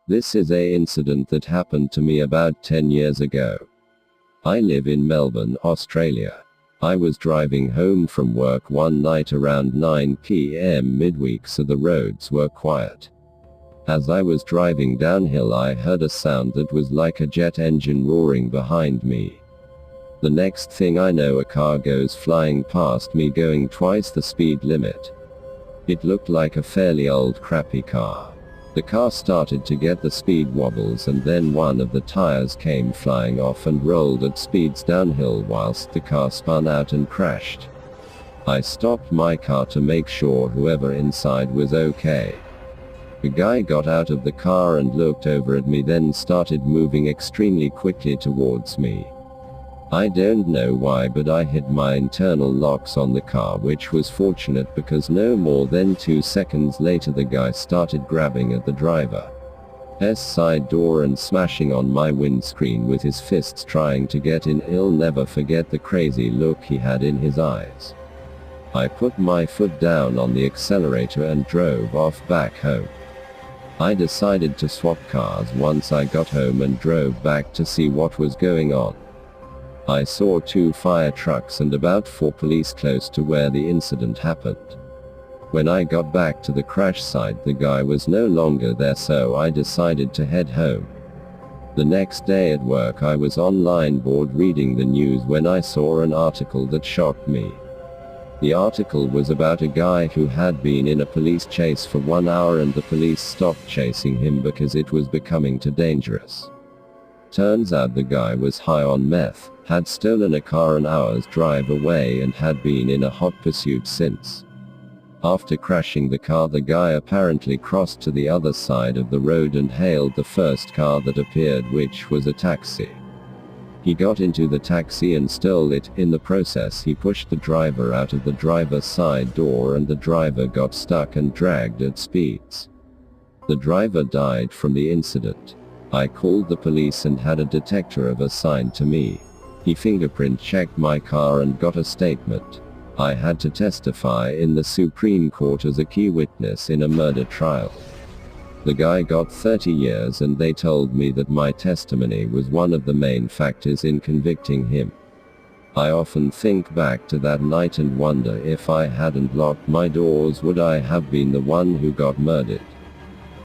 This is a incident that happened to me about 10 years ago. I live in Melbourne, Australia. I was driving home from work one night around 9 p.m. midweek, so the roads were quiet. As I was driving downhill, I heard a sound that was like a jet engine roaring behind me. The next thing I know, a car goes flying past me going twice the speed limit. It looked like a fairly old crappy car. The car started to get the speed wobbles, and then one of the tires came flying off and rolled at speeds downhill whilst the car spun out and crashed. I stopped my car to make sure whoever inside was okay. The guy got out of the car and looked over at me, then started moving extremely quickly towards me. I don't know why, but I hit my internal locks on the car, which was fortunate because no more than 2 seconds later the guy started grabbing at the driver's side door and smashing on my windscreen with his fists trying to get in. I'll never forget the crazy look he had in his eyes. I put my foot down on the accelerator and drove off back home. I decided to swap cars once I got home and drove back to see what was going on. I saw 2 fire trucks and about 4 police close to where the incident happened. When I got back to the crash site, the guy was no longer there, so I decided to head home. The next day at work, I was online bored reading the news when I saw an article that shocked me. The article was about a guy who had been in a police chase for 1 hour and the police stopped chasing him because it was becoming too dangerous. Turns out the guy was high on meth, had stolen a car an hour's drive away, and had been in a hot pursuit since. After crashing the car, the guy apparently crossed to the other side of the road and hailed the first car that appeared, which was a taxi. He got into the taxi and stole it. In the process, he pushed the driver out of the driver's side door and the driver got stuck and dragged at speeds. The driver died from the incident. I called the police and had a detective assigned to me. He fingerprint checked my car and got a statement. I had to testify in the Supreme Court as a key witness in a murder trial. The guy got 30 years and they told me that my testimony was one of the main factors in convicting him. I often think back to that night and wonder, if I hadn't locked my doors, would I have been the one who got murdered?